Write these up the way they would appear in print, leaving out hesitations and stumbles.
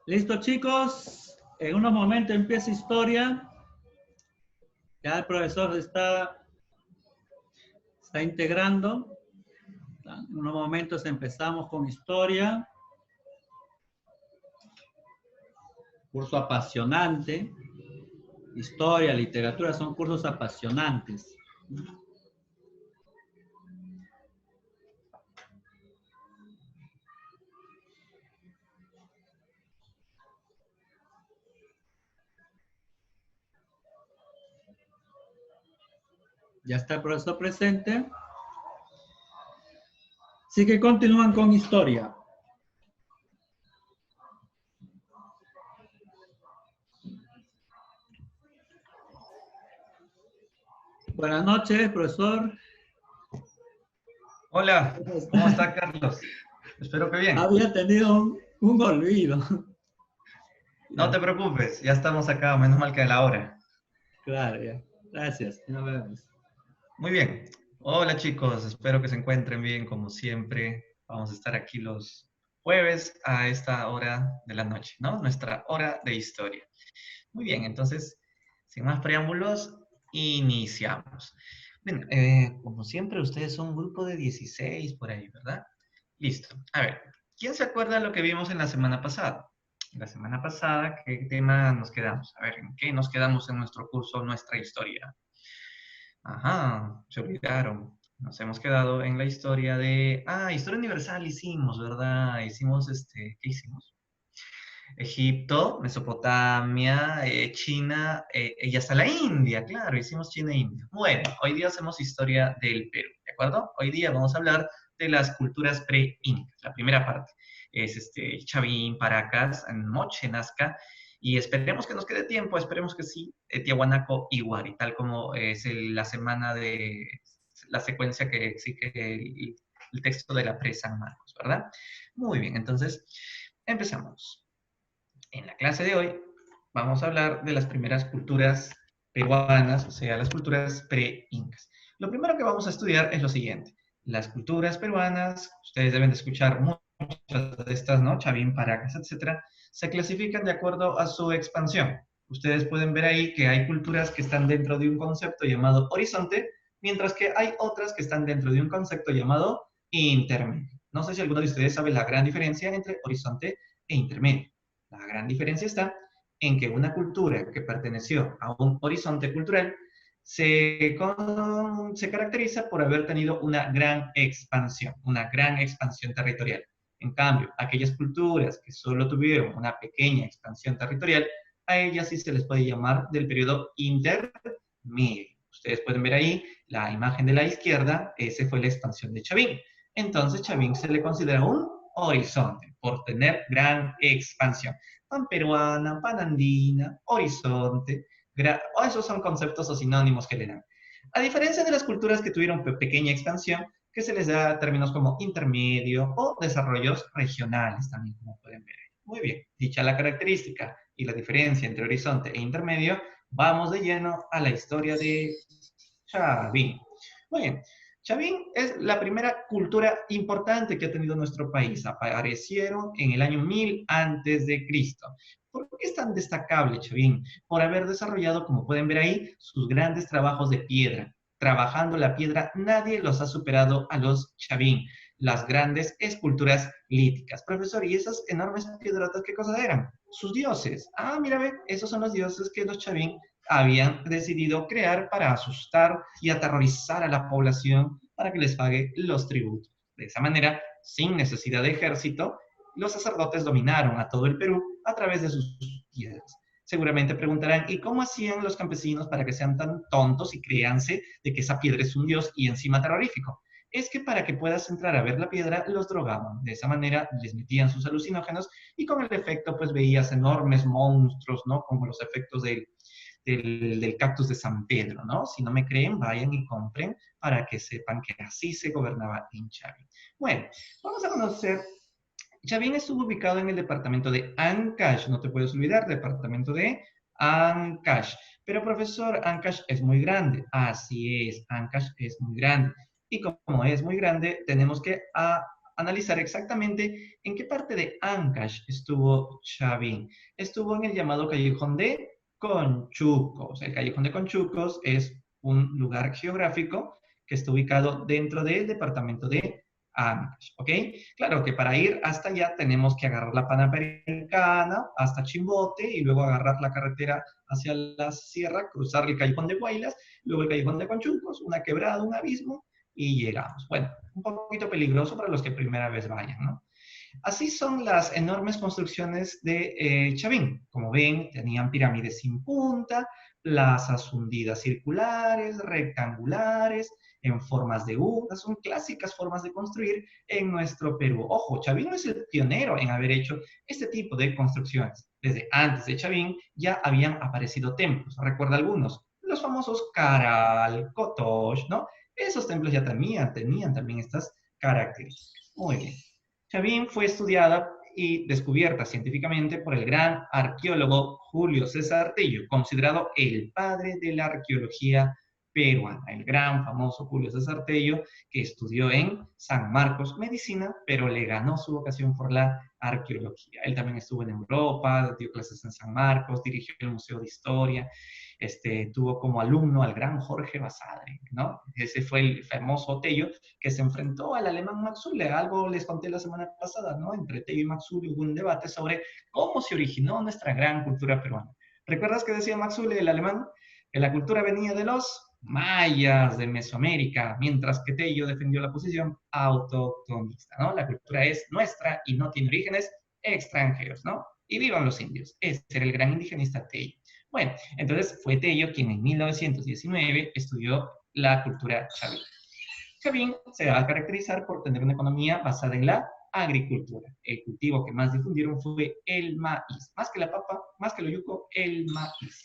¿Listo, chicos? En unos momentos empieza historia. Ya el profesor está integrando. En unos momentos empezamos con historia. Curso apasionante. Historia, literatura son cursos apasionantes. Ya está el profesor presente. Así que continúan con historia. Buenas noches, profesor. Hola, ¿cómo está Carlos? Espero que bien. Había tenido un olvido. No te preocupes, ya estamos acá, menos mal que a la hora. Claro, ya. Gracias. Nos vemos. Muy bien. Hola chicos, espero que se encuentren bien como siempre. Vamos a estar aquí los jueves a esta hora de la noche, ¿no? Nuestra hora de historia. Muy bien, entonces, sin más preámbulos, iniciamos. Bien, como siempre, ustedes son un grupo de 16 por ahí, ¿verdad? Listo. A ver, ¿quién se acuerda de lo que vimos en la semana pasada? La semana pasada, ¿qué tema nos quedamos? A ver, ¿en qué nos quedamos en nuestro curso, nuestra historia? Ajá, se olvidaron. Nos hemos quedado en la historia de... Ah, historia universal hicimos, ¿verdad? Hicimos, ¿qué hicimos? Egipto, Mesopotamia, China, y hasta la India, claro, hicimos China e India. Bueno, hoy día hacemos historia del Perú, ¿de acuerdo? Hoy día vamos a hablar de las culturas pre-incas. La primera parte es Chavín, Paracas, Moche, Nazca, y esperemos que nos quede tiempo, esperemos que sí, Tiahuanaco y Huari, tal como es la semana de la secuencia que exige el texto de la pre-San Marcos, ¿verdad? Muy bien, entonces empezamos. En la clase de hoy vamos a hablar de las primeras culturas peruanas, o sea, las culturas pre-incas. Lo primero que vamos a estudiar es lo siguiente. Las culturas peruanas, ustedes deben de escuchar muchas de estas, ¿no? Chavín, Paracas, etcétera, se clasifican de acuerdo a su expansión. Ustedes pueden ver ahí que hay culturas que están dentro de un concepto llamado horizonte, mientras que hay otras que están dentro de un concepto llamado intermedio. No sé si alguno de ustedes sabe la gran diferencia entre horizonte e intermedio. La gran diferencia está en que una cultura que perteneció a un horizonte cultural se caracteriza por haber tenido una gran expansión territorial. En cambio, aquellas culturas que solo tuvieron una pequeña expansión territorial, a ellas sí se les puede llamar del periodo intermedio. Ustedes pueden ver ahí la imagen de la izquierda, esa fue la expansión de Chavín. Entonces, Chavín se le considera un horizonte por tener gran expansión. Pan peruana, pan andina, horizonte, esos son conceptos o sinónimos que le dan. A diferencia de las culturas que tuvieron pequeña expansión, que se les da términos como intermedio o desarrollos regionales también, como pueden ver. Muy bien, dicha la característica y la diferencia entre horizonte e intermedio, vamos de lleno a la historia de Chavín. Muy bien, Chavín es la primera cultura importante que ha tenido nuestro país. Aparecieron en el año 1000 antes de Cristo. ¿Por qué es tan destacable Chavín? Por haber desarrollado, como pueden ver ahí, sus grandes trabajos de piedra. Trabajando la piedra, nadie los ha superado a los Chavín, las grandes esculturas líticas. Profesor, ¿y esas enormes piedrotas qué cosas eran? Sus dioses. Ah, mira, ve, esos son los dioses que los Chavín habían decidido crear para asustar y aterrorizar a la población para que les pague los tributos. De esa manera, sin necesidad de ejército, los sacerdotes dominaron a todo el Perú a través de sus piedras. Seguramente preguntarán, ¿y cómo hacían los campesinos para que sean tan tontos y créanse de que esa piedra es un dios y encima terrorífico? Es que para que puedas entrar a ver la piedra, los drogaban. De esa manera les metían sus alucinógenos y con el efecto pues veías enormes monstruos, ¿no? Como los efectos del cactus de San Pedro, ¿no? Si no me creen, vayan y compren para que sepan que así se gobernaba en Chavín. Bueno, vamos a conocer. Chavín estuvo ubicado en el departamento de Ancash, no te puedes olvidar, departamento de Ancash. Pero profesor, Ancash es muy grande. Así es, Ancash es muy grande. Y como es muy grande, tenemos que analizar exactamente en qué parte de Ancash estuvo Chavín. Estuvo en el llamado Callejón de Conchucos. El Callejón de Conchucos es un lugar geográfico que está ubicado dentro del departamento de Ancash, ¿ok? Claro que para ir hasta allá tenemos que agarrar la Panamericana hasta Chimbote y luego agarrar la carretera hacia la sierra, cruzar el Callejón de Guaylas, luego el Callejón de Conchucos, una quebrada, un abismo y llegamos. Bueno, un poquito peligroso para los que primera vez vayan, ¿no? Así son las enormes construcciones de Chavín. Como ven, tenían pirámides sin punta, plazas hundidas circulares, rectangulares, en formas de U. Son clásicas formas de construir en nuestro Perú. Ojo, Chavín no es el pionero en haber hecho este tipo de construcciones. Desde antes de Chavín ya habían aparecido templos. ¿Recuerda algunos? Los famosos Caral, Cotox, ¿no? Esos templos ya tenían también estas características. Muy bien. Chavín fue estudiada y descubierta científicamente por el gran arqueólogo Julio César Tello, considerado el padre de la arqueología peruana, el gran famoso Julio César Tello, que estudió en San Marcos medicina, pero le ganó su vocación por la arqueología. Él también estuvo en Europa, dio clases en San Marcos, dirigió el Museo de Historia, tuvo como alumno al gran Jorge Basadre, ¿no? Ese fue el famoso Tello que se enfrentó al alemán Max Uhle. Algo les conté la semana pasada, ¿no? Entre Tello y Max Uhle hubo un debate sobre cómo se originó nuestra gran cultura peruana. ¿Recuerdas que decía Max Uhle, el alemán? Que la cultura venía de los mayas de Mesoamérica, mientras que Tello defendió la posición autoctonista, ¿no? La cultura es nuestra y no tiene orígenes extranjeros, ¿no? Y vivan los indios. Ese era el gran indigenista Tello. Bueno, entonces fue Tello quien en 1919 estudió la cultura chavín. Chavín se va a caracterizar por tener una economía basada en la agricultura. El cultivo que más difundieron fue el maíz. Más que la papa, más que lo yuco, el maíz.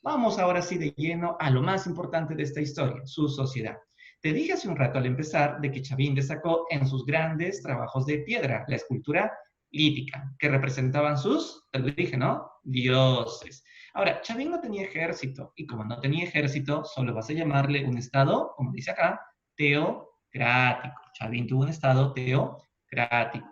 Vamos ahora sí de lleno a lo más importante de esta historia, su sociedad. Te dije hace un rato al empezar de que Chavín destacó en sus grandes trabajos de piedra, la escultura lítica, que representaban sus, te lo dije, ¿no? Dioses. Ahora, Chavín no tenía ejército, y como no tenía ejército, solo vas a llamarle un estado, como dice acá, teocrático. Chavín tuvo un estado teocrático.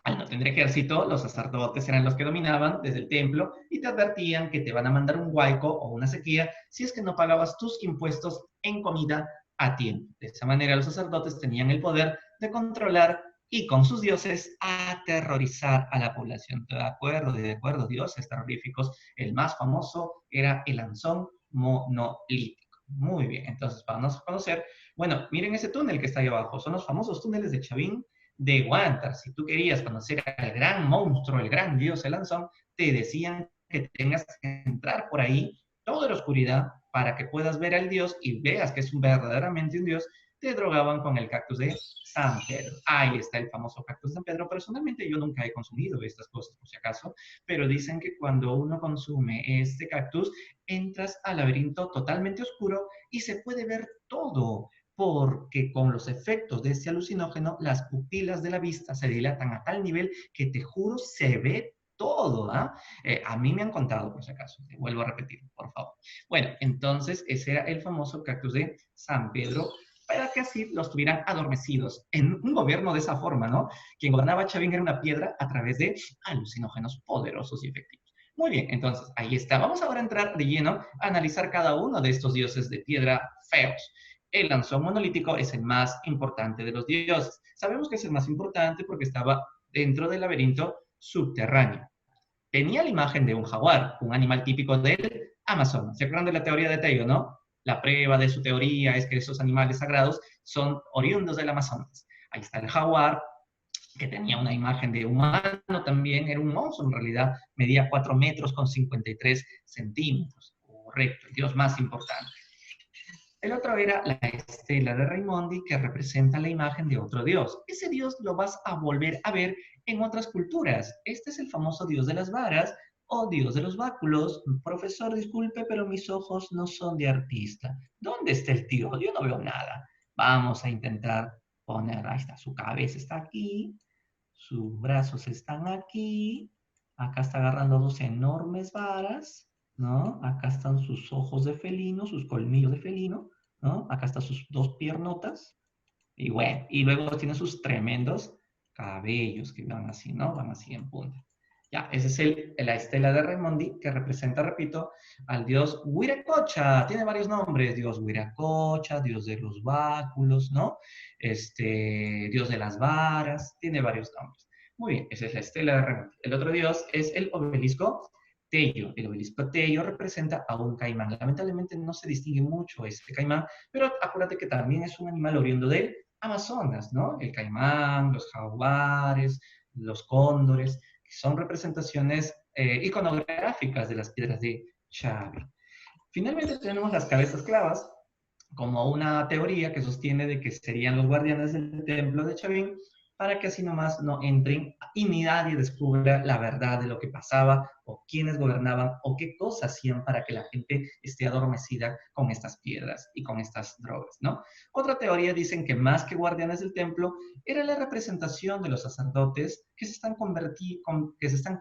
Al no tener ejército, los sacerdotes eran los que dominaban desde el templo y te advertían que te van a mandar un huaico o una sequía si es que no pagabas tus impuestos en comida a tiempo. De esa manera los sacerdotes tenían el poder de controlar y con sus dioses aterrorizar a la población. De acuerdo, dioses terroríficos. El más famoso era el Anzón monolítico. Muy bien, entonces vamos a conocer, bueno, miren ese túnel que está ahí abajo, son los famosos túneles de Chavín de Guantar. Si tú querías conocer al gran monstruo, el gran dios el Anzón, te decían que tengas que entrar por ahí toda la oscuridad para que puedas ver al dios y veas que es verdaderamente un dios. Te drogaban con el cactus de San Pedro. Ahí está el famoso cactus de San Pedro. Personalmente yo nunca he consumido estas cosas, por si acaso, pero dicen que cuando uno consume este cactus, entras al laberinto totalmente oscuro y se puede ver todo, porque con los efectos de este alucinógeno, las pupilas de la vista se dilatan a tal nivel que te juro se ve todo. A mí me han contado, por si acaso, te vuelvo a repetir, por favor. Bueno, entonces ese era el famoso cactus de San Pedro para que así los tuvieran adormecidos. En un gobierno de esa forma, ¿no? Quien gobernaba Chavín era una piedra a través de alucinógenos poderosos y efectivos. Muy bien, entonces ahí está. Vamos ahora a entrar de lleno a analizar cada uno de estos dioses de piedra feos. El Lanzón monolítico es el más importante de los dioses. Sabemos que es el más importante porque estaba dentro del laberinto subterráneo. Tenía la imagen de un jaguar, un animal típico del Amazonas. ¿Se acuerdan de la teoría de Tello, no? La prueba de su teoría es que esos animales sagrados son oriundos del Amazonas. Ahí está el jaguar, que tenía una imagen de humano también, era un monstruo en realidad, medía 4 metros con 53 centímetros. Correcto, el dios más importante. El otro era la estela de Raimondi, que representa la imagen de otro dios. Ese dios lo vas a volver a ver en otras culturas. Este es el famoso dios de las varas o dios de los báculos. Profesor, disculpe, pero mis ojos no son de artista. ¿Dónde está el tío? Yo no veo nada. Vamos a intentar poner, ahí está, su cabeza está aquí, sus brazos están aquí, acá está agarrando dos enormes varas, ¿no? Acá están sus ojos de felino, sus colmillos de felino, ¿no? Acá están sus dos piernotas, y bueno, y luego tiene sus tremendos cabellos que van así, ¿no? Van así en punta. Ya, esa es la estela de Raimondi, que representa, repito, al dios Wiracocha. Tiene varios nombres, dios Wiracocha, dios de los báculos, ¿no? Dios de las varas, tiene varios nombres. Muy bien, esa es la estela de Raimondi. El otro dios es el obelisco Tello. El obelisco Tello representa a un caimán. Lamentablemente no se distingue mucho este caimán, pero acuérdate que también es un animal oriundo del Amazonas, ¿no? El caimán, los jaguares, los cóndores, que son representaciones iconográficas de las piedras de Chavín. Finalmente tenemos las cabezas clavas, como una teoría que sostiene de que serían los guardianes del templo de Chavín, para que así nomás no entren y ni nadie descubra la verdad de lo que pasaba, o quiénes gobernaban, o qué cosas hacían para que la gente esté adormecida con estas piedras y con estas drogas, ¿no? Otra teoría dicen que más que guardianes del templo, era la representación de los sacerdotes que se están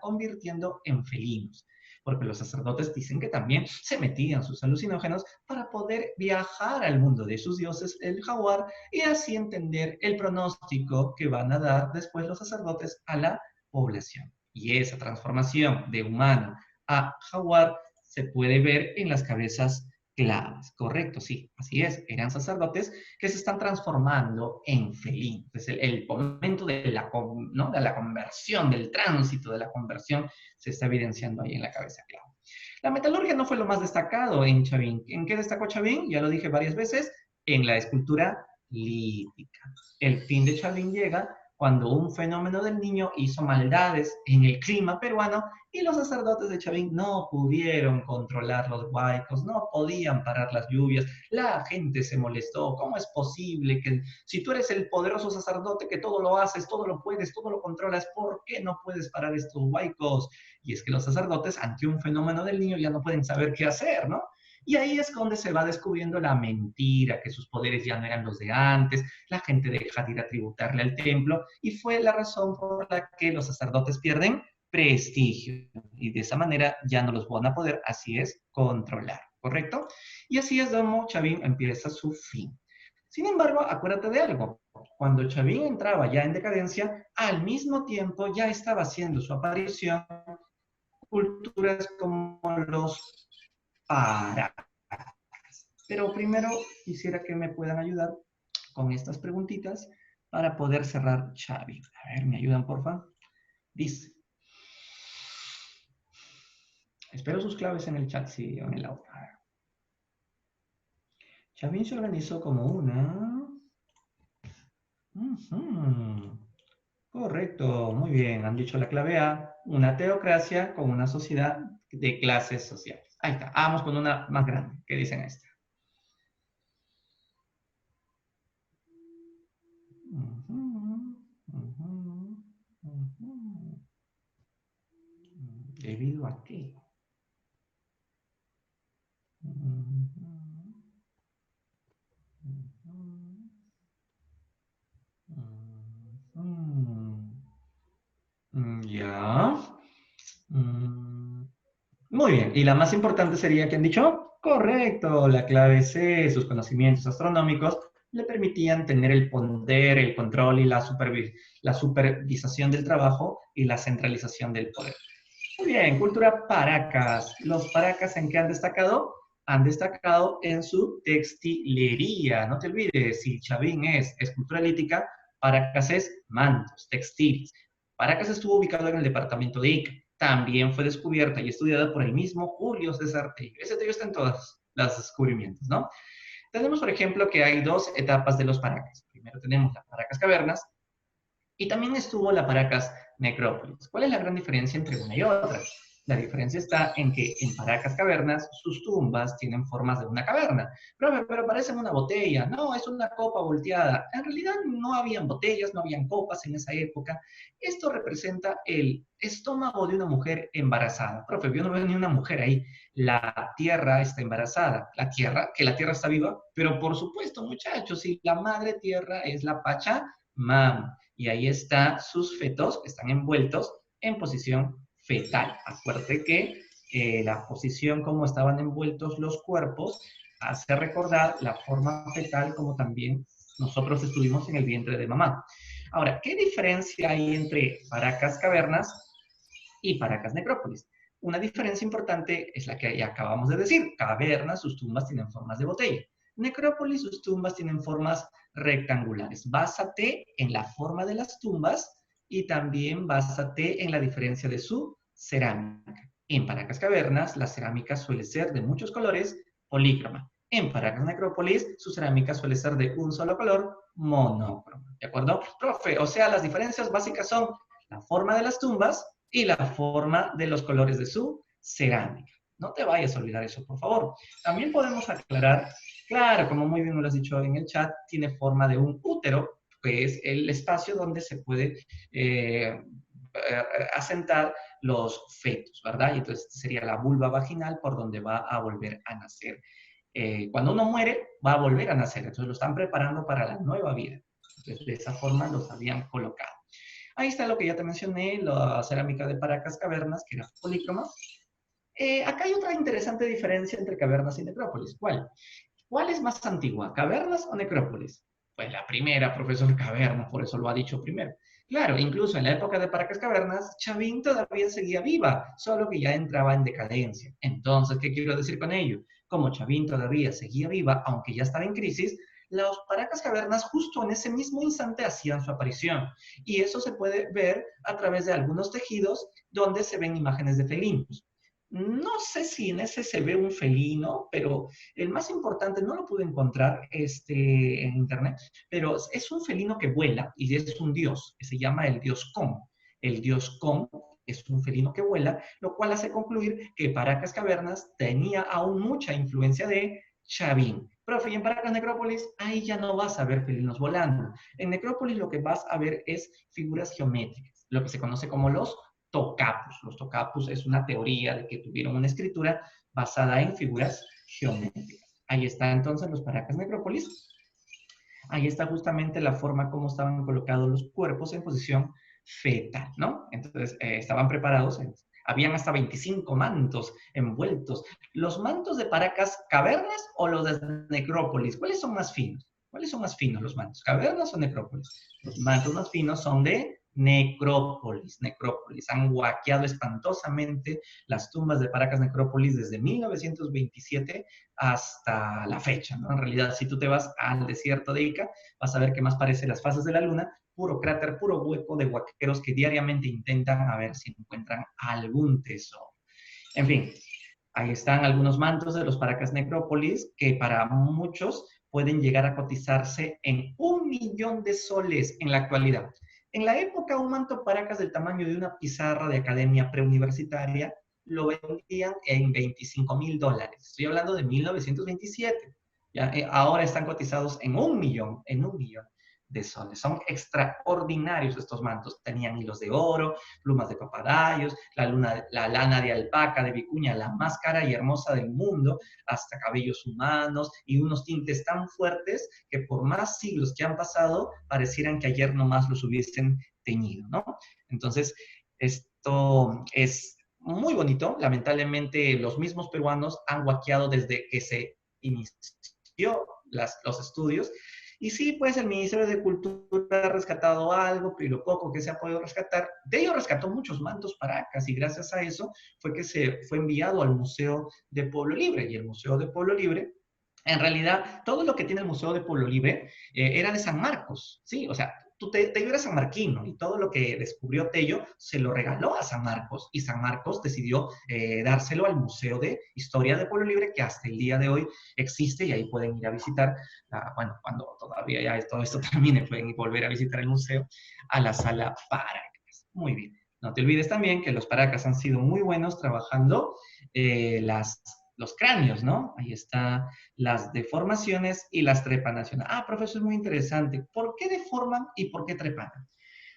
convirtiendo en felinos, porque los sacerdotes dicen que también se metían sus alucinógenos para poder viajar al mundo de sus dioses, el jaguar, y así entender el pronóstico que van a dar después los sacerdotes a la población. Y esa transformación de humano a jaguar se puede ver en las cabezas clavas, correcto, sí, así es, eran sacerdotes que se están transformando en felinos. Entonces, el momento de la, ¿no? de la conversión, del tránsito de la conversión, se está evidenciando ahí en la cabeza clava. La metalurgia no fue lo más destacado en Chavín. ¿En qué destacó Chavín? Ya lo dije varias veces, en la escultura lítica. El fin de Chavín llega cuando un fenómeno del niño hizo maldades en el clima peruano y los sacerdotes de Chavín no pudieron controlar los huaicos, no podían parar las lluvias, la gente se molestó. ¿Cómo es posible que si tú eres el poderoso sacerdote que todo lo haces, todo lo puedes, todo lo controlas, ¿por qué no puedes parar estos huaicos? Y es que los sacerdotes ante un fenómeno del niño ya no pueden saber qué hacer, ¿no? Y ahí es donde se va descubriendo la mentira, que sus poderes ya no eran los de antes, la gente deja de ir a tributarle al templo, y fue la razón por la que los sacerdotes pierden prestigio, y de esa manera ya no los van a poder, así es, controlar, ¿correcto? Y así es como Chavín empieza su fin. Sin embargo, acuérdate de algo, cuando Chavín entraba ya en decadencia, al mismo tiempo ya estaba haciendo su aparición culturas como los para. Pero primero quisiera que me puedan ayudar con estas preguntitas para poder cerrar Chavín. A ver, ¿me ayudan, por favor? Dice. Espero sus claves en el chat, sí, en el audio. Chavín se organizó como una... Correcto, muy bien. Han dicho la clave A, una teocracia con una sociedad de clases sociales. Ahí está. Vamos con una más grande. ¿Qué dicen esta? ¿Debido a qué? Ya. Muy bien. Y la más importante sería, ¿qué han dicho? Correcto. La clave C, sus conocimientos astronómicos le permitían tener el poder, el control y la supervisación del trabajo y la centralización del poder. Muy bien, cultura Paracas. ¿Los Paracas en qué han destacado? Han destacado en su textilería. No te olvides, si Chavín es cultura lítica, Paracas es mantos, textiles. Paracas estuvo ubicado en el departamento de Ica. También fue descubierta y estudiada por el mismo Julio César Tello. Ese Tello está en todos los descubrimientos, ¿no? Tenemos, por ejemplo, que hay dos etapas de los Paracas. Primero tenemos las Paracas cavernas y también estuvo la Paracas necrópolis. ¿Cuál es la gran diferencia entre una y otra? La diferencia está en que en Paracas cavernas sus tumbas tienen formas de una caverna. Pero parecen una botella. No, es una copa volteada. En realidad no habían botellas, no habían copas en esa época. Esto representa el estómago de una mujer embarazada. Profe, yo no veo ni una mujer ahí. La tierra está embarazada. Que la tierra está viva. Pero por supuesto, muchachos, si la madre tierra es la Pachamama. Y ahí están sus fetos, que están envueltos en posición fetal. Acuérdate que la posición como estaban envueltos los cuerpos hace recordar la forma fetal como también nosotros estuvimos en el vientre de mamá. Ahora, ¿qué diferencia hay entre Paracas cavernas y Paracas necrópolis? Una diferencia importante es la que ya acabamos de decir. Cavernas, sus tumbas tienen formas de botella. Necrópolis, sus tumbas tienen formas rectangulares. Básate en la forma de las tumbas y también básate en la diferencia de su cerámica. En Paracas cavernas, la cerámica suele ser de muchos colores, polícroma. En Paracas necrópolis, su cerámica suele ser de un solo color, monócroma. ¿De acuerdo? Profe, o sea, las diferencias básicas son la forma de las tumbas y la forma de los colores de su cerámica. No te vayas a olvidar eso, por favor. También podemos aclarar, claro, como muy bien me lo has dicho en el chat, tiene forma de un útero, que es el espacio donde se puede asentar los fetos, ¿verdad? Y entonces sería la vulva vaginal por donde va a volver a nacer. Cuando uno muere, va a volver a nacer, entonces lo están preparando para la nueva vida. Entonces, de esa forma los habían colocado. Ahí está lo que ya te mencioné, la cerámica de Paracas cavernas, que era polícroma. Acá hay otra interesante diferencia entre cavernas y necrópolis. ¿Cuál? ¿Cuál es más antigua, cavernas o necrópolis? Pues la primera, profesor, cavernas, por eso lo ha dicho primero. Claro, incluso en la época de Paracas Cavernas, Chavín todavía seguía viva, solo que ya entraba en decadencia. Entonces, ¿qué quiero decir con ello? Como Chavín todavía seguía viva, aunque ya estaba en crisis, los Paracas Cavernas justo en ese mismo instante hacían su aparición. Y eso se puede ver a través de algunos tejidos donde se ven imágenes de felinos. No sé si en ese se ve un felino, pero el más importante no lo pude encontrar en internet, pero es un felino que vuela y es un dios, que se llama el dios Kon. El dios Kon es un felino que vuela, lo cual hace concluir que Paracas Cavernas tenía aún mucha influencia de Chavín. Profe, y en Paracas Necrópolis, ahí ya no vas a ver felinos volando. En Necrópolis lo que vas a ver es figuras geométricas, lo que se conoce como los tocapus. Los tocapus es una teoría de que tuvieron una escritura basada en figuras geométricas. Ahí está entonces los Paracas necrópolis. Ahí está justamente la forma como estaban colocados los cuerpos en posición fetal, ¿no? Entonces, estaban preparados, habían hasta 25 mantos envueltos. ¿Los mantos de Paracas cavernas o los de necrópolis? ¿Cuáles son más finos? ¿Cuáles son más finos los mantos? ¿Cavernas o necrópolis? Los mantos más finos son de necrópolis. Han guaqueado espantosamente las tumbas de Paracas necrópolis desde 1927 hasta la fecha, ¿no? En realidad, si tú te vas al desierto de Ica, vas a ver que más parece las fases de la luna, puro cráter, puro hueco de guaqueros que diariamente intentan a ver si encuentran algún tesoro. En fin, ahí están algunos mantos de los Paracas necrópolis que para muchos pueden llegar a cotizarse en 1.000.000 de soles en la actualidad. En la época, un manto Paracas del tamaño de una pizarra de academia preuniversitaria lo vendían en $25.000. Estoy hablando de 1927. ¿Ya? Ahora están cotizados en 1.000.000, en 1.000.000 de soles. Son extraordinarios estos mantos. Tenían hilos de oro, plumas de papagayos, la lana de alpaca de vicuña, la más cara y hermosa del mundo, hasta cabellos humanos y unos tintes tan fuertes que por más siglos que han pasado, parecieran que ayer nomás los hubiesen teñido, ¿no? Entonces, esto es muy bonito. Lamentablemente, los mismos peruanos han guaqueado desde que se inició los estudios Y sí, pues el Ministerio de Cultura ha rescatado algo, pero lo poco que se ha podido rescatar, de ello rescató muchos mantos paracas y gracias a eso fue que se fue enviado al Museo de Pueblo Libre. Y el Museo de Pueblo Libre, en realidad, todo lo que tiene el Museo de Pueblo Libre era de San Marcos, ¿sí? O sea, Tello era sanmarquino y todo lo que descubrió Tello se lo regaló a San Marcos y San Marcos decidió dárselo al Museo de Historia de Pueblo Libre que hasta el día de hoy existe y ahí pueden ir a visitar, bueno, cuando todavía ya todo esto termine, pueden volver a visitar el museo, a la sala Paracas. Muy bien. No te olvides también que los Paracas han sido muy buenos trabajando los cráneos, ¿no? Ahí está las deformaciones y las trepanaciones. Ah, profesor, es muy interesante. ¿Por qué deforman y por qué trepanan?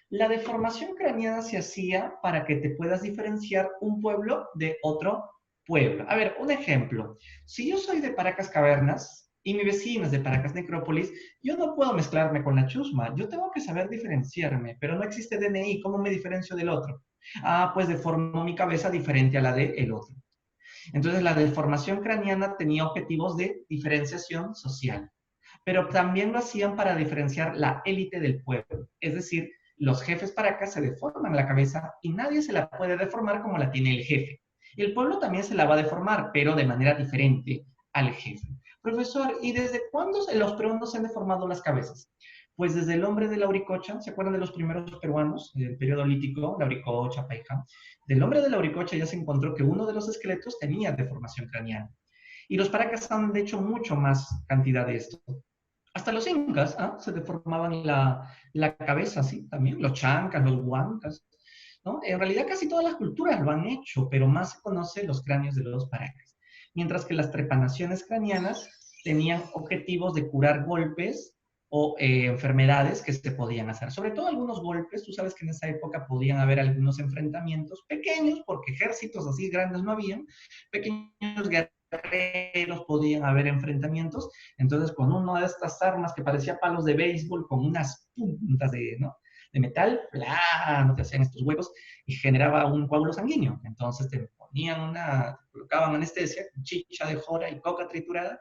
La deformación craneana se hacía para que te puedas diferenciar un pueblo de otro pueblo. A ver, un ejemplo. Si yo soy de Paracas Cavernas y mi vecino es de Paracas Necrópolis, yo no puedo mezclarme con la chusma. Yo tengo que saber diferenciarme, pero no existe DNI. ¿Cómo me diferencio del otro? Ah, pues deformo mi cabeza diferente a la del otro. Entonces, la deformación craneana tenía objetivos de diferenciación social, pero también lo hacían para diferenciar la élite del pueblo. Es decir, los jefes paracas se deforman la cabeza y nadie se la puede deformar como la tiene el jefe. El pueblo también se la va a deformar, pero de manera diferente al jefe. Profesor, ¿y desde cuándo los peruanos se han deformado las cabezas? Pues desde el hombre de la Auricocha, ¿se acuerdan de los primeros peruanos del periodo lítico, la Auricocha, Paija? Del hombre de la Auricocha ya se encontró que uno de los esqueletos tenía deformación craneana. Y los paracas han hecho mucho más cantidad de esto. Hasta los incas se deformaban la cabeza, ¿sí? También los chancas, los huancas, ¿no? En realidad casi todas las culturas lo han hecho, pero más se conocen los cráneos de los paracas. Mientras que las trepanaciones craneanas tenían objetivos de curar golpes o enfermedades que se podían hacer. Sobre todo algunos golpes, tú sabes que en esa época podían haber algunos enfrentamientos pequeños, porque ejércitos así grandes no habían, pequeños guerreros podían haber enfrentamientos, entonces con una de estas armas que parecía palos de béisbol, con unas puntas ¿no? de metal, no te hacían estos huevos y generaba un coágulo sanguíneo. Entonces te ponían te colocaban anestesia, chicha de jora y coca triturada,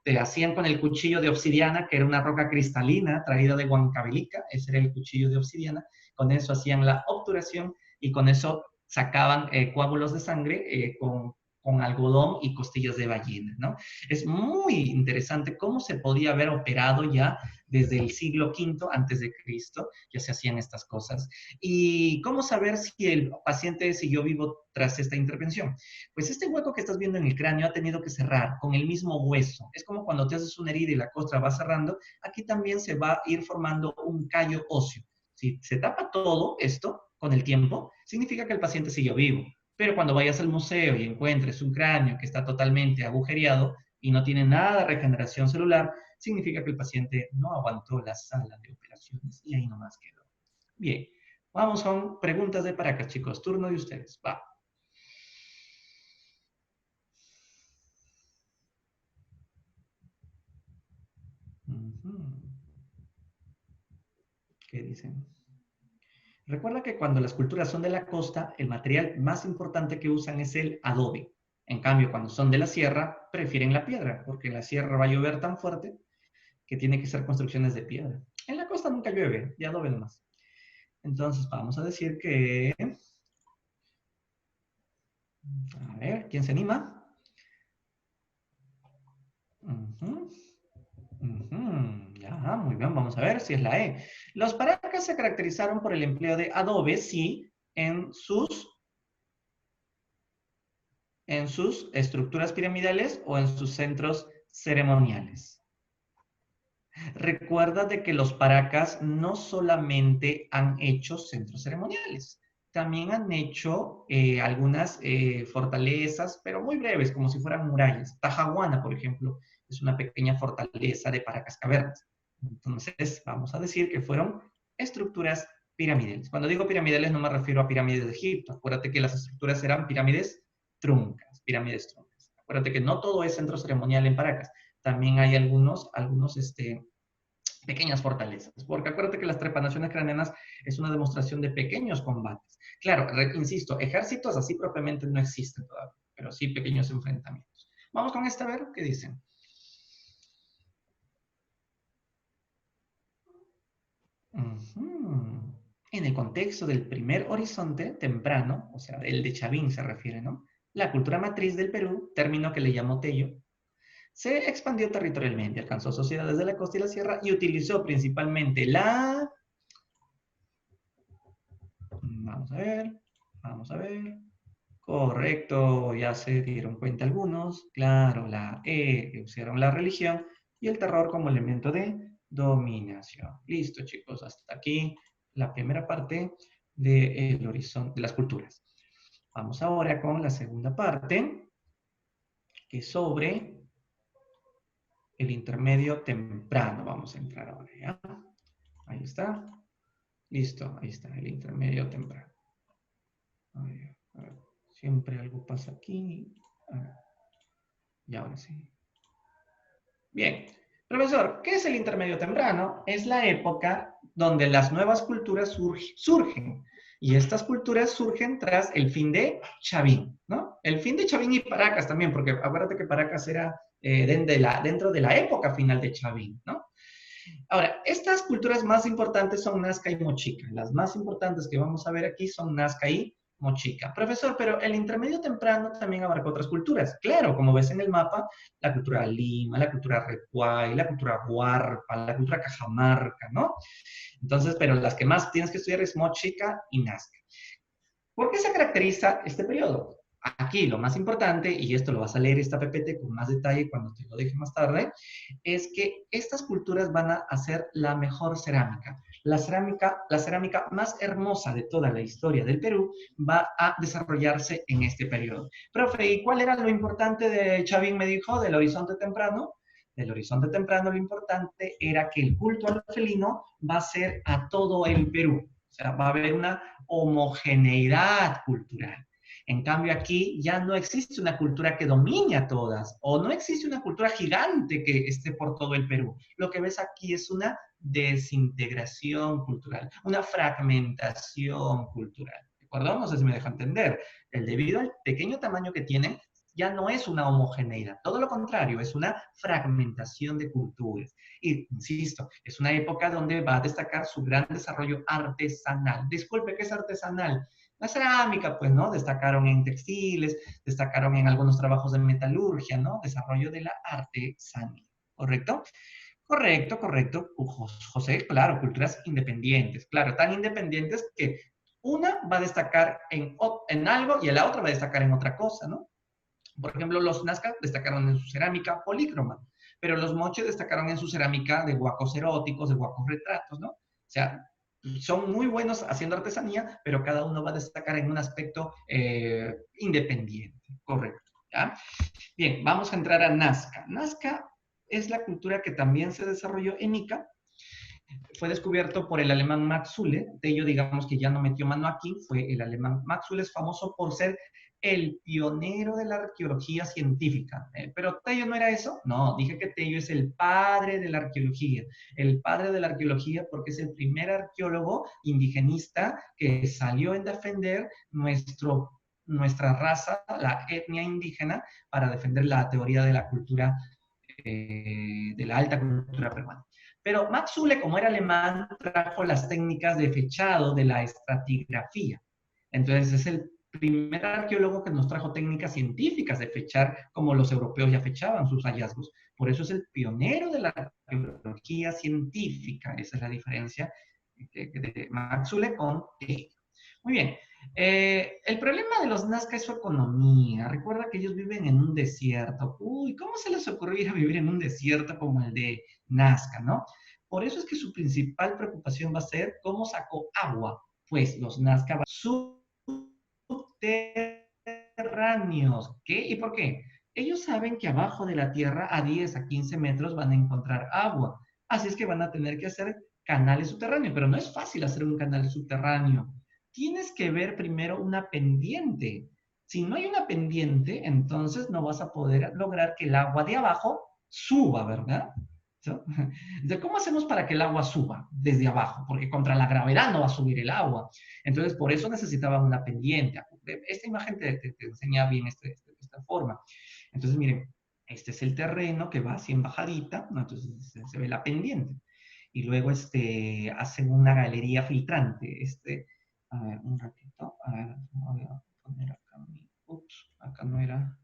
te hacían con el cuchillo de obsidiana, que era una roca cristalina traída de Huancavelica, ese era el cuchillo de obsidiana, con eso hacían la obturación y con eso sacaban coágulos de sangre con algodón y costillas de ballena, ¿no? Es muy interesante cómo se podía haber operado ya desde el siglo V antes de Cristo, ya se hacían estas cosas. ¿Y cómo saber si el paciente siguió vivo tras esta intervención? Pues este hueco que estás viendo en el cráneo ha tenido que cerrar con el mismo hueso. Es como cuando te haces una herida y la costra va cerrando, aquí también se va a ir formando un callo óseo. Si se tapa todo esto con el tiempo, significa que el paciente siguió vivo. Pero cuando vayas al museo y encuentres un cráneo que está totalmente agujereado y no tiene nada de regeneración celular, significa que el paciente no aguantó la sala de operaciones y ahí nomás quedó. Bien, vamos con preguntas de Paracas, chicos. Turno de ustedes. Va. ¿Qué dicen? Recuerda que cuando las culturas son de la costa, el material más importante que usan es el adobe. En cambio, cuando son de la sierra, prefieren la piedra, porque en la sierra va a llover tan fuerte que tiene que ser construcciones de piedra. En la costa nunca llueve, de adobe nomás. Entonces, vamos a decir que... A ver, ¿quién se anima? Ya, muy bien, vamos a ver si es la E. Los paracas se caracterizaron por el empleo de adobe, sí, en sus estructuras piramidales o en sus centros ceremoniales. Recuerda de que los paracas no solamente han hecho centros ceremoniales, también han hecho algunas fortalezas, pero muy breves, como si fueran murallas. Tajahuana, por ejemplo, es una pequeña fortaleza de Paracas Cavernas. Entonces, vamos a decir que fueron estructuras piramidales. Cuando digo piramidales no me refiero a pirámides de Egipto. Acuérdate que las estructuras eran pirámides truncas, pirámides truncas. Acuérdate que no todo es centro ceremonial en Paracas. También hay algunos pequeñas fortalezas, porque acuérdate que las trepanaciones craneanas es una demostración de pequeños combates. Claro, insisto, ejércitos así propiamente no existen todavía, pero sí pequeños enfrentamientos. Vamos con esta a ver qué dicen. En el contexto del primer horizonte temprano, o sea, el de Chavín se refiere, ¿no? La cultura matriz del Perú, término que le llamó Tello, se expandió territorialmente, alcanzó sociedades de la costa y la sierra y utilizó principalmente la... Vamos a ver. Correcto, ya se dieron cuenta algunos. Claro, la E, que usaron la religión y el terror como elemento de dominación. Listo, chicos, hasta aquí la primera parte del horizonte de las culturas. Vamos ahora con la segunda parte, que es sobre el intermedio temprano. Vamos a entrar ahora, ¿ya? Ahí está. Listo, ahí está, el intermedio temprano. A ver, siempre algo pasa aquí. Y ahora sí. Bien. Profesor, ¿qué es el intermedio temprano? Es la época donde las nuevas culturas surgen. Y estas culturas surgen tras el fin de Chavín, ¿no? El fin de Chavín y Paracas también, porque acuérdate que Paracas era dentro de la época final de Chavín, ¿no? Ahora, estas culturas más importantes son Nazca y Mochica. Las más importantes que vamos a ver aquí son Nazca y Mochica. Profesor, pero el intermedio temprano también abarca otras culturas. Claro, como ves en el mapa, la cultura Lima, la cultura Recuay, la cultura Huarpa, la cultura Cajamarca, ¿no? Entonces, pero las que más tienes que estudiar es Mochica y Nazca. ¿Por qué se caracteriza este periodo? Aquí lo más importante, y esto lo vas a leer esta PPT con más detalle cuando te lo deje más tarde, es que estas culturas van a hacer la mejor cerámica. La cerámica más hermosa de toda la historia del Perú va a desarrollarse en este periodo. Profe, ¿y cuál era lo importante de Chavín, me dijo, del horizonte temprano? Del horizonte temprano lo importante era que el culto al felino va a ser a todo el Perú. O sea, va a haber una homogeneidad cultural. En cambio, aquí ya no existe una cultura que domine a todas, o no existe una cultura gigante que esté por todo el Perú. Lo que ves aquí es una desintegración cultural, una fragmentación cultural. ¿De acuerdo? No sé si me deja entender. Debido al pequeño tamaño que tienen, ya no es una homogeneidad, todo lo contrario, es una fragmentación de culturas. Y, insisto, es una época donde va a destacar su gran desarrollo artesanal. Disculpe, ¿qué es artesanal? La cerámica, pues, ¿no? Destacaron en textiles, destacaron en algunos trabajos de metalurgia, ¿no? Desarrollo de la artesanía, ¿correcto? Correcto, correcto. José, claro, culturas independientes, claro, tan independientes que una va a destacar en algo y la otra va a destacar en otra cosa, ¿no? Por ejemplo, los Nazca destacaron en su cerámica polícroma, pero los moches destacaron en su cerámica de huacos eróticos, de huacos retratos, ¿no? O sea, son muy buenos haciendo artesanía, pero cada uno va a destacar en un aspecto independiente, correcto. ¿Ya? Bien, vamos a entrar a Nazca. Nazca es la cultura que también se desarrolló en Ica. Fue descubierto por el alemán Max Zülle. Tello, digamos que ya no metió mano aquí, fue el alemán. Max Zülle es famoso por ser el pionero de la arqueología científica. Pero Tello no era eso. No, dije que Tello es el padre de la arqueología. El padre de la arqueología porque es el primer arqueólogo indigenista que salió en defender nuestra raza, la etnia indígena, para defender la teoría de la cultura, de la alta cultura peruana. Pero Max Zülle, como era alemán, trajo las técnicas de fechado de la estratigrafía. Entonces es el primer arqueólogo que nos trajo técnicas científicas de fechar como los europeos ya fechaban sus hallazgos. Por eso es el pionero de la arqueología científica. Esa es la diferencia de Max Zülle con Tello. Muy bien. El problema de los Nazca es su economía. Recuerda que ellos viven en un desierto. Uy, ¿cómo se les ocurrió ir a vivir en un desierto como el de Nazca, no? Por eso es que su principal preocupación va a ser cómo sacó agua. Pues los Nazca van subterráneos. ¿Qué? ¿Y por qué? Ellos saben que abajo de la tierra, a 10 a 15 metros, van a encontrar agua. Así es que van a tener que hacer canales subterráneos, pero no es fácil hacer un canal subterráneo. Tienes que ver primero una pendiente. Si no hay una pendiente, entonces no vas a poder lograr que el agua de abajo suba, ¿verdad? Entonces, ¿cómo hacemos para que el agua suba desde abajo? Porque contra la gravedad no va a subir el agua. Entonces, por eso necesitaban una pendiente. Esta imagen te enseña bien esta forma. Entonces, miren, este es el terreno que va así en bajadita, ¿no? Entonces se ve la pendiente. y luego hacen una galería filtrante. A ver, un ratito, a ver, voy a poner acá ups, acá no era,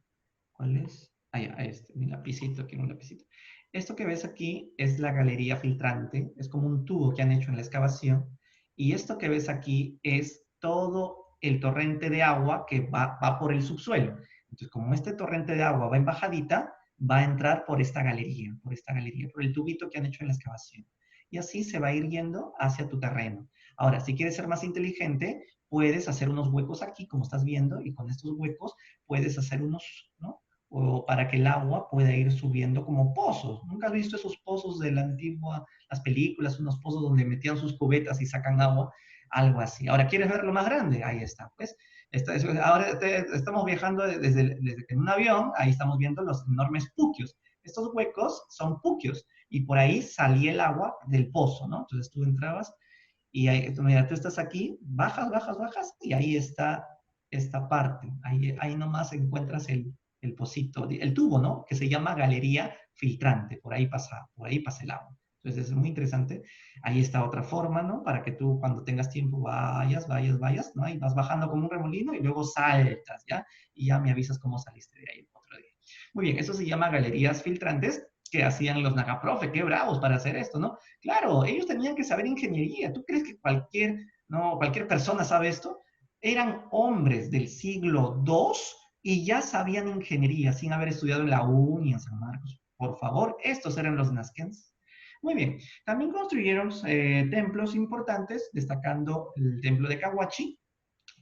¿cuál es? Ah, ya, mi lapicito, quiero un lapicito. Esto que ves aquí es la galería filtrante, es como un tubo que han hecho en la excavación, y esto que ves aquí es todo el torrente de agua que va por el subsuelo. Entonces, como este torrente de agua va en bajadita, va a entrar por el tubito que han hecho en la excavación. Y así se va a ir yendo hacia tu terreno. Ahora, si quieres ser más inteligente, puedes hacer unos huecos aquí, como estás viendo, y con estos huecos puedes hacer unos, ¿no? O para que el agua pueda ir subiendo como pozos. ¿Nunca has visto esos pozos de la antigua, las películas, unos pozos donde metían sus cubetas y sacan agua? Algo así. Ahora, ¿quieres verlo más grande? Ahí está. Pues, ahora estamos viajando desde en un avión, ahí estamos viendo los enormes puquios. Estos huecos son puquios y por ahí salía el agua del pozo, ¿no? Entonces tú entrabas y ahí, mira, tú estás aquí, bajas, bajas, bajas y ahí está esta parte. Ahí nomás encuentras el pocito, el tubo, ¿no? Que se llama galería filtrante. Por ahí pasa el agua. Entonces es muy interesante. Ahí está otra forma, ¿no? Para que tú cuando tengas tiempo vayas, vayas, vayas, ¿no? Y vas bajando como un remolino y luego saltas, ¿ya? Y ya me avisas cómo saliste de ahí otro día. Muy bien, eso se llama galerías filtrantes que hacían los Nagaprofe, qué bravos para hacer esto, ¿no? Claro, ellos tenían que saber ingeniería. ¿Tú crees que cualquier persona sabe esto? Eran hombres del siglo II y ya sabían ingeniería sin haber estudiado en la uni en San Marcos. Por favor, estos eran los nazquens. Muy bien, también construyeron templos importantes, destacando el templo de Cahuachi,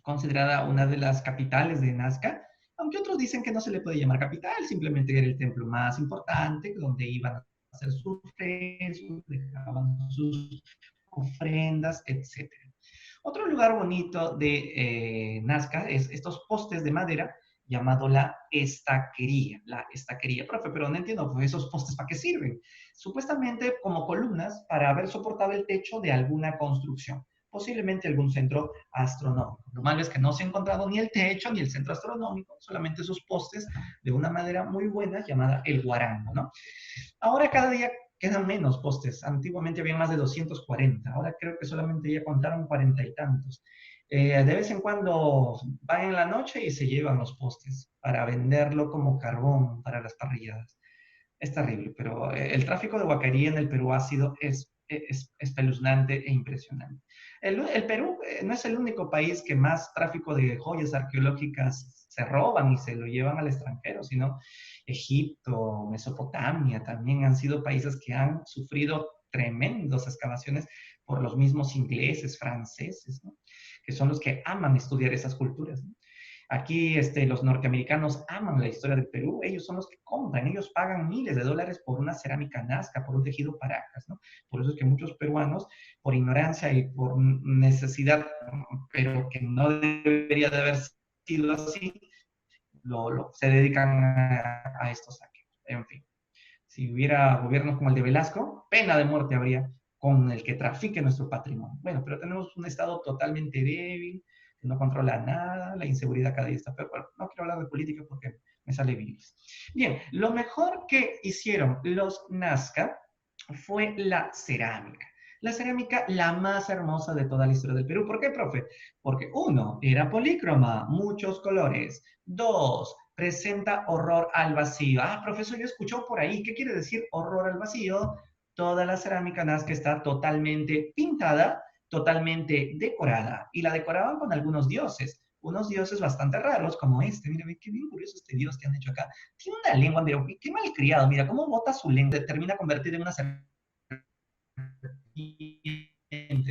considerada una de las capitales de Nazca, aunque otros dicen que no se le puede llamar capital, simplemente era el templo más importante, donde iban a hacer sus rezos, dejaban sus ofrendas, etc. Otro lugar bonito de Nazca es estos postes de madera llamado la estaquería. La estaquería, profe, pero no entiendo, pues, ¿esos postes para qué sirven? Supuestamente como columnas para haber soportado el techo de alguna construcción, posiblemente algún centro astronómico. Lo malo es que no se ha encontrado ni el techo ni el centro astronómico, solamente esos postes de una madera muy buena llamada el guarango, ¿no? Ahora cada día quedan menos postes. Antiguamente había más de 240. Ahora creo que solamente ya contaron 40 y tantos. De vez en cuando van en la noche y se llevan los postes para venderlo como carbón para las parrilladas. Es terrible, pero el tráfico de huacaría en el Perú ha sido espeluznante e impresionante. El Perú no es el único país que más tráfico de joyas arqueológicas se roban y se lo llevan al extranjero, sino Egipto, Mesopotamia también han sido países que han sufrido tremendas excavaciones por los mismos ingleses, franceses, ¿no? Que son los que aman estudiar esas culturas, ¿no? Aquí los norteamericanos aman la historia del Perú, ellos son los que compran, ellos pagan miles de dólares por una cerámica Nazca, por un tejido Paracas, ¿no? Por eso es que muchos peruanos, por ignorancia y por necesidad, pero que no debería de haber sido así, se dedican a estos saqueos. En fin, si hubiera gobiernos como el de Velasco, pena de muerte habría con el que trafique nuestro patrimonio. Bueno, pero tenemos un Estado totalmente débil, que no controla nada, la inseguridad cada día está peor. Bueno, no quiero hablar de política porque me sale virus. Bien, lo mejor que hicieron los Nazca fue la cerámica. La cerámica, la más hermosa de toda la historia del Perú. ¿Por qué, profe? Porque uno, era polícroma, muchos colores. Dos, presenta horror al vacío. Ah, profesor, yo escucho por ahí. ¿Qué quiere decir horror al vacío? Toda la cerámica Nazca está totalmente pintada, totalmente decorada. Y la decoraban con algunos dioses. Unos dioses bastante raros, como este. Mira, qué bien curioso este dios que han hecho acá. Tiene una lengua, mira, qué malcriado. Mira cómo bota su lengua. Termina convertida en una serpiente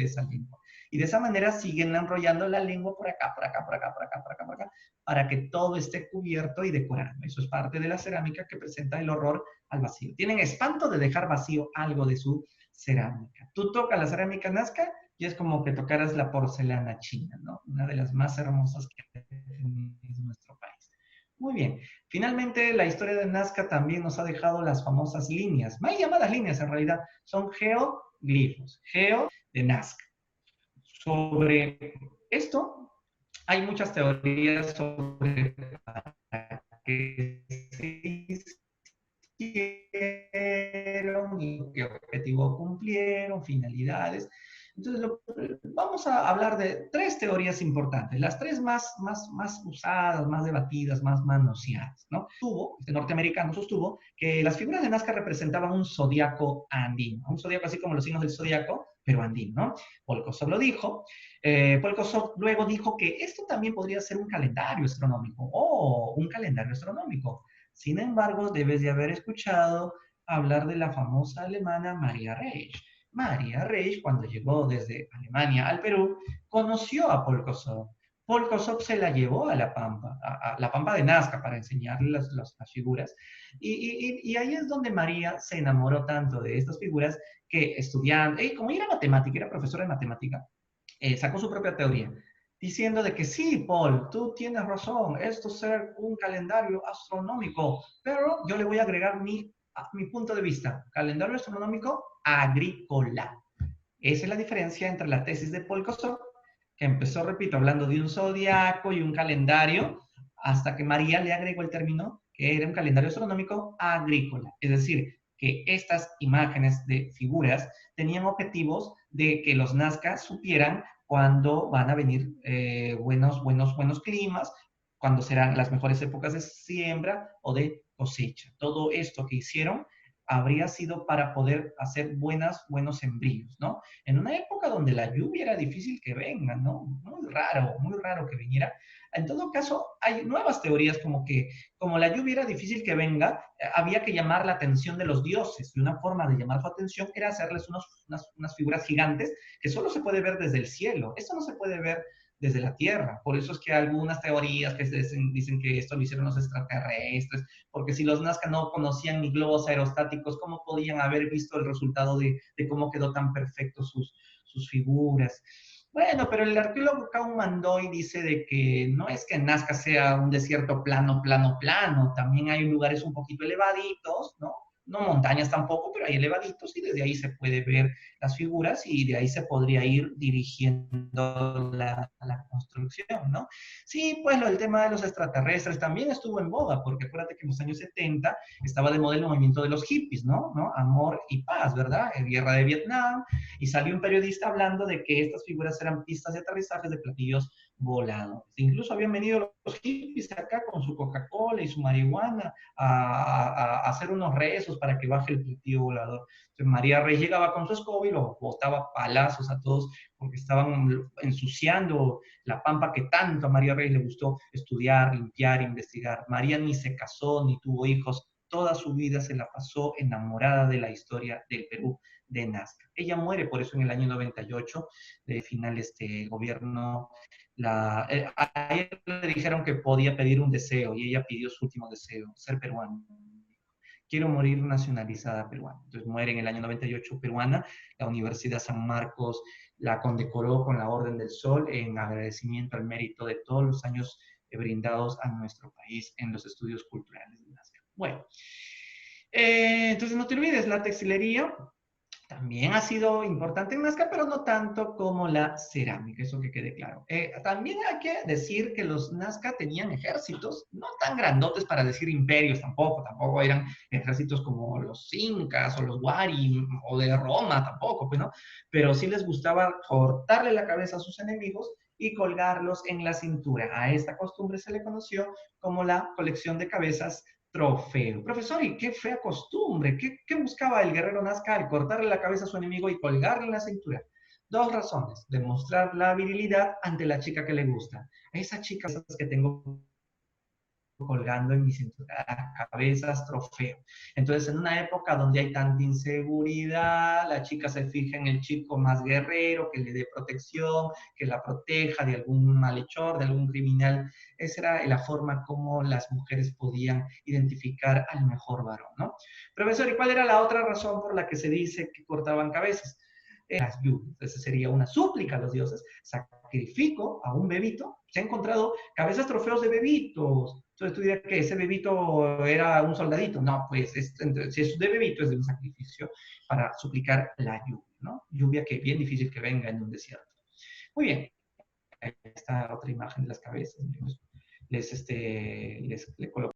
esa lengua. Y de esa manera siguen enrollando la lengua por acá, por acá, por acá, por acá, por acá, por acá, para que todo esté cubierto y decorado. Eso es parte de la cerámica que presenta el horror al vacío. Tienen espanto de dejar vacío algo de su cerámica. Tú tocas la cerámica Nazca y es como que tocaras la porcelana china, ¿no? Una de las más hermosas que tiene nuestro país. Muy bien. Finalmente, la historia de Nazca también nos ha dejado las famosas líneas, mal llamadas líneas en realidad, son geoglifos, geo de Nazca. Sobre esto hay muchas teorías sobre para qué se hicieron y qué objetivo cumplieron, vamos a hablar de tres teorías importantes, las tres más usadas, más debatidas, más manoseadas, ¿no? Este norteamericano sostuvo que las figuras de Nazca representaban un zodiaco andino, un zodiaco así como los signos del zodiaco, pero andino, ¿no? Volkosov lo dijo. Volkosov luego dijo que esto también podría ser un calendario astronómico, o un calendario astronómico. Sin embargo, debes de haber escuchado hablar de la famosa alemana Maria Reisch. Maria Reisch, cuando llegó desde Alemania al Perú, conoció a Volkosov. Volkosov se la llevó a la Pampa, a la Pampa de Nazca para enseñarle las figuras. Y ahí es donde María se enamoró tanto de estas figuras que estudiando, como ella era matemática, era profesora de matemática, sacó su propia teoría, diciendo de que sí, Paul, tú tienes razón, esto es ser un calendario astronómico, pero yo le voy a agregar mi punto de vista, calendario astronómico agrícola. Esa es la diferencia entre la tesis de Paul Kosov, que empezó, repito, hablando de un zodiaco y un calendario, hasta que María le agregó el término que era un calendario astronómico agrícola. Es decir, que estas imágenes de figuras tenían objetivos de que los Nazca supieran cuándo van a venir buenos climas, cuándo serán las mejores épocas de siembra o de cosecha. Todo esto que hicieron habría sido para poder hacer buenos sembríos, ¿no? En una época donde la lluvia era difícil que venga, ¿no? Muy raro que viniera. En todo caso, hay nuevas teorías como la lluvia era difícil que venga, había que llamar la atención de los dioses, y una forma de llamar su atención era hacerles unas figuras gigantes que solo se puede ver desde el cielo. Esto no se puede ver desde la Tierra. Por eso es que algunas teorías que dicen que esto lo hicieron los extraterrestres, porque si los Nazca no conocían ni globos aerostáticos, ¿cómo podían haber visto el resultado de cómo quedó tan perfecto sus figuras? Bueno, pero el arqueólogo Kaun Mandoy dice de que no es que Nazca sea un desierto plano, también hay lugares un poquito elevaditos, ¿no? No montañas tampoco, pero hay elevaditos y desde ahí se puede ver las figuras y de ahí se podría ir dirigiendo la construcción, ¿no? Sí, pues el tema de los extraterrestres también estuvo en boga, porque acuérdate que en los años 70 estaba de moda el movimiento de los hippies, ¿no? Amor y paz, ¿verdad? Guerra de Vietnam, y salió un periodista hablando de que estas figuras eran pistas de aterrizajes de platillos volados. Incluso habían venido los hippies acá con su Coca-Cola y su marihuana a hacer unos rezos para que baje el platillo volador. Entonces María Rey llegaba con su escoba y los botaba palazos a todos porque estaban ensuciando la pampa que tanto a María Rey le gustó estudiar, limpiar, investigar. María ni se casó ni tuvo hijos, toda su vida se la pasó enamorada de la historia del Perú de Nazca. Ella muere por eso en el año 98, de final este gobierno. A ella le dijeron que podía pedir un deseo y ella pidió su último deseo, ser peruana. Quiero morir nacionalizada peruana. Entonces muere en el año 98 peruana. La Universidad San Marcos la condecoró con la Orden del Sol en agradecimiento al mérito de todos los años brindados a nuestro país en los estudios culturales de Nazca. Bueno, entonces no te olvides, la textilería también ha sido importante en Nazca, pero no tanto como la cerámica, eso que quede claro. También hay que decir que los Nazca tenían ejércitos, no tan grandotes para decir imperios tampoco eran ejércitos como los incas o los wari o de Roma tampoco, pues, ¿no? Pero sí les gustaba cortarle la cabeza a sus enemigos y colgarlos en la cintura. A esta costumbre se le conoció como la colección de cabezas trofeo. Profesor, ¿y qué fea costumbre? ¿Qué buscaba el guerrero Nazca al cortarle la cabeza a su enemigo y colgarle en la cintura? Dos razones. Demostrar la virilidad ante la chica que le gusta. A esa chica que tengo colgando en mi cintura, cabezas, trofeo. Entonces, en una época donde hay tanta inseguridad, la chica se fija en el chico más guerrero, que le dé protección, que la proteja de algún malhechor, de algún criminal. Esa era la forma como las mujeres podían identificar al mejor varón, ¿no? Profesor, ¿y cuál era la otra razón por la que se dice que cortaban cabezas? Las lluvias. Esa sería una súplica a los dioses. Sacrifico a un bebito. Se han encontrado cabezas trofeos de bebitos. Entonces tú dirás que ese bebito era un soldadito. No, pues si es de bebito es de un sacrificio para suplicar la lluvia, ¿no? Lluvia que es bien difícil que venga en un desierto. Muy bien. Ahí está otra imagen de las cabezas. Les coloco